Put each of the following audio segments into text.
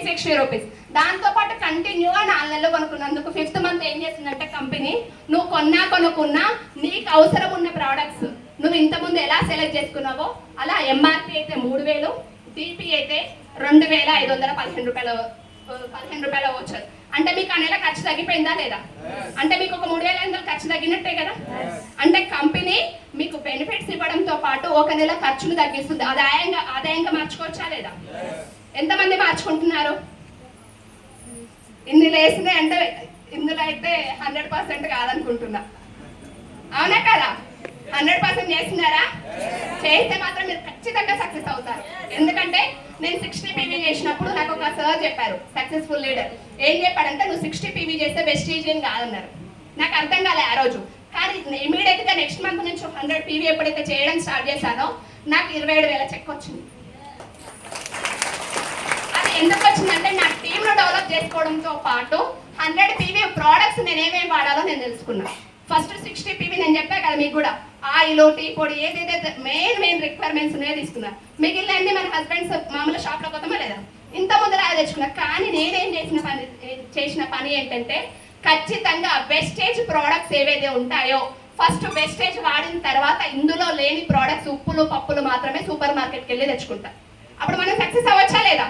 360 rupees. దాంతో పాటు కంటిన్యూగా 4 నెలలు కొనుక్కున్నందుకు 5th మంత్ ఏం చేస్తుందంటే కంపెనీ, నువ్వు కొనుక్కున్నా నీకు అవసరం ఉన్న ప్రోడక్ట్స్ నువ్వు ఇంతకుముందు ఎలా సెలెక్ట్ చేసుకున్నావో అలా ఎంఆర్పి అయితే 3000, డిపి అయితే 2515 రూపాయల వచ్చారు. అంటే మీకు ఆ నెల ఖర్చు తగ్గిపోయిందా లేదా? అంటే మీకు ఒక 3500 ఖర్చు తగ్గినట్టే కదా. అంటే కంపెనీ మీకు బెనిఫిట్స్ ఇవ్వడంతో పాటు ఒక నెల ఖర్చులు తగ్గిస్తుంది. ఆదాయంగా మార్చుకోవచ్చా లేదా? ఎంతమంది మార్చుకుంటున్నారు? ఇన్ని లేసినాయి అంటే ఇందులో అయితే 100% కాదనుకుంటున్నా. అవునా కదా? 100% చేస్తున్నారా? చేస్తే మాత్రం మీరు ఖచ్చితంగా సక్సెస్ అవుతారు. ఎందుకంటే నేను 60 పీవీ చేసినప్పుడు నాకు ఒక సార్ చెప్పారు, సక్సెస్ఫుల్ లీడర్. ఏం చెప్పాడంటే, నువ్వు 60 పీవీ చేస్తే వెస్టీజియన్ కాదన్నారు. నాకు అర్థం కాలే ఆ రోజు. కానీ ఇమీడియట్ గా నెక్స్ట్ మంత్ నుంచి 100 పీవీ ఎప్పుడైతే చేయడం స్టార్ట్ చేశానో నాకు 27,000 చెక్ వచ్చింది. అది ఎందుకు వచ్చిందంటే నా టీమ్ ను డెవలప్ చేసుకోవడంతో పాటు 100 పీవీ ప్రోడక్ట్స్ నేను ఏమేమి వాడాలో నేను తెలుసుకున్నాను. ఫస్ట్ 60 పీవీ నేను చెప్పాను కదా మీకు కూడా, ఆయిల్, టీ పొడి, ఏదైతే మెయిన్ రిక్వైర్మెంట్స్ ఉన్నాయో తీసుకున్నా. మిగిలినన్ని మన హస్బెండ్స్ మామూలు షాప్లో కొత్తమా లేదా, ఇంత ముందర తెచ్చుకున్నా. కానీ నేనేం చేసిన పని ఏంటంటే, ఖచ్చితంగా వెస్టేజ్ ప్రోడక్ట్స్ ఏవైతే ఉంటాయో ఫస్ట్ వెస్టేజ్ వాడిన తర్వాత ఇందులో లేని ప్రోడక్ట్స్, ఉప్పులు పప్పులు మాత్రమే సూపర్ మార్కెట్కి వెళ్ళి తెచ్చుకుంటా. అప్పుడు మనం సక్సెస్ అవ్వచ్చా లేదా?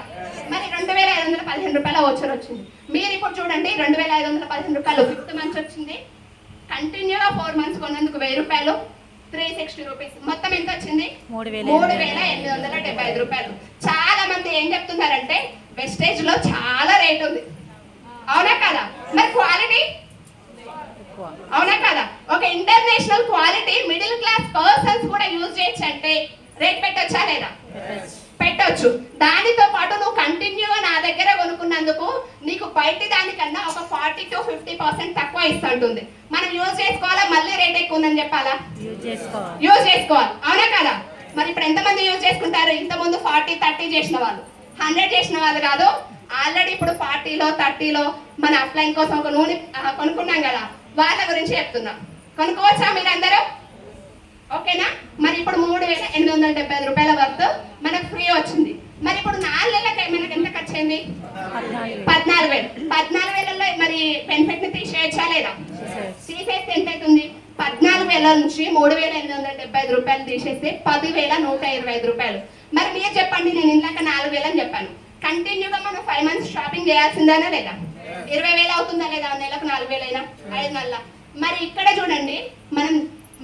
మరి 2515 రూపాయల ఓచర్ వచ్చింది. మీరు ఇప్పుడు చూడండి, 2515 రూపాయలు 5th మంత్ వచ్చింది. కంటిన్యూగా 4 మంత్స్ కొన్నందుకు 1000 రూపాయలు, 360 రూపీస్. మొత్తం ఎంత వచ్చింది? 3875 రూపాయలు. చాలా మంది ఏం చెప్తున్నారంటే, వెస్టేజ్ లో చాలా రేట్ ఉంది. అవునా కదా? మరి క్వాలిటీ అవునా కదా? ఒక international quality middle class persons కూడా యూజ్ చేయొచ్చు అంటే రేట్ పెట్టొచ్చా లేదా? పెట్టొచ్చు. దానితో పాటు నువ్వు కంటిన్యూగా నా దగ్గర కొనుక్కున్నందుకు నీకు బయట దానికన్నా ఒక 40 to 50% తక్కువ ఇస్తుంటుంది. మనం యూజ్ చేసుకోవాలా, మళ్ళీ రేట్ ఎక్కువ ఉందని చెప్పాలా? యూజ్ చేసుకోవాలి. అవునా కదా? మరి ఇప్పుడు ఎంతమంది యూజ్ చేసుకుంటారు? ఇంతకుముందు 40, 30 చేసిన వాళ్ళు, 100 చేసిన వాళ్ళు కాదు. ఆల్రెడీ ఇప్పుడు 40లో 30లో మన అప్లైన్ కోసం ఒక నూనె కొనుక్కున్నాం కదా, వాళ్ళ గురించి చెప్తున్నాం. కొనుక్కోవచ్చా మీరందరూ? ఓకేనా? మరి ఇప్పుడు 3875 రూపాయల వర్త్ మనకు ఫ్రీ వచ్చింది. మరి ఇప్పుడు 4 నెలలకి మనకి ఎంత ఖర్చు అయింది? 14,000. 14,000లో మరి బెనిఫిట్ ని తీసేయచ్చా లేదా? తీసేస్తే ఎంత అవుతుంది? 14,000 నుంచి 3,875 రూపాయలు తీసేస్తే 10,125 రూపాయలు. మరి మీరు చెప్పండి, నేను ఇందాక 4,000 అని చెప్పాను. కంటిన్యూగా మనం 5 మంత్స్ షాపింగ్ చేయాల్సిందేనా లేదా? 20,000 అవుతుందా లేదా? నెలకు 4,000 అయినా 5 నెలల. మరి ఇక్కడ చూడండి, మనం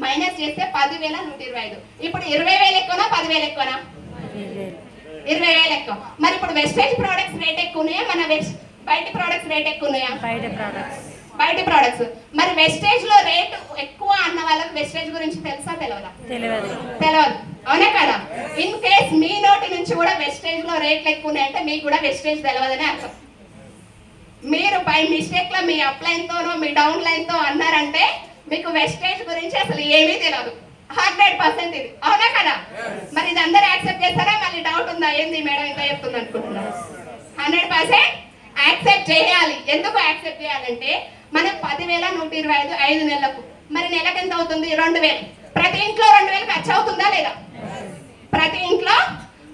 మైనస్ చేస్తే 10,125. ఇప్పుడు 20,000 ఎక్కువనా 10,000 ఎక్కువనా? 20,000 ఎక్కువ. మరి ఇప్పుడు వెస్టేజ్ ప్రోడక్ట్స్ రేట్ ఎక్కువ ఉన్నాయా, మన బయట ప్రోడక్ట్స్ రేట్ ఎక్కువ ఉన్నాయా? బయట ప్రోడక్ట్స్. మరి వెస్టేజ్ లో రేట్ ఎక్కువ అన్న వాళ్ళకి వెస్టేజ్ గురించి తెలుసా తెలియదా? తెలియదు. అవునా కదా? ఇన్ కేస్ మీ నోటి నుంచి కూడా వెస్టేజ్ లో రేట్లు ఎక్కువ ఉన్నాయంటే మీకు కూడా వెస్టేజ్ తెలియదని అర్థం. మీరు బై మిస్టేక్ లో మీ అప్లైన్ తోనో మీ డౌన్ లైన్ తో అన్నారంటే మీకు వెస్టేజ్ గురించి అసలు ఏమీ తెలియదు. 100% ఇది. అవునా కదా? మరి ఇది అందరూ యాక్సెప్ట్ చేస్తారా? మళ్ళీ డౌట్ ఉందా? ఏంది మేడం ఇంత చెప్తుంది అనుకుంటున్నారు? 100% యాక్సెప్ట్ చేయాలి. ఎందుకు యాక్సెప్ట్ చేయాలంటే, మనకు 10,125 5 నెలలకు. మరి నెలకు ఎంత అవుతుంది? 2,000. ప్రతి ఇంట్లో 2,000 ఖర్చు అవుతుందా లేదా? ప్రతి ఇంట్లో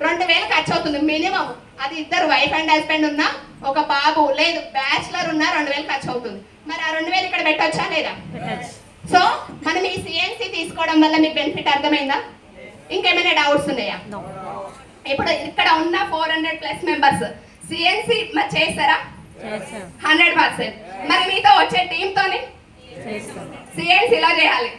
2,000 ఖర్చు అవుతుంది మినిమం. అది ఇద్దరు వైఫ్ అండ్ హస్బెండ్ ఉన్నా, ఒక బాబు లేదు బ్యాచులర్ ఉన్నా 2,000 ఖర్చు అవుతుంది. మరి ఆ 2,000 ఇక్కడ పెట్టొచ్చా లేదా? సో మనం ఈ సిఎన్సి తీసుకోవడం వల్ల మీకు బెనిఫిట్ అర్థమైందా? ఇంకేమైనా డౌట్స్ ఉన్నాయా? ఇప్పుడు ఇక్కడ ఉన్న 400+ మెంబర్స్ సిఎన్సి మరి చేస్తారా? 100%. మరి మీతో వచ్చే టీమ్ తోని సిఎన్సి ఇలా చేయాలి.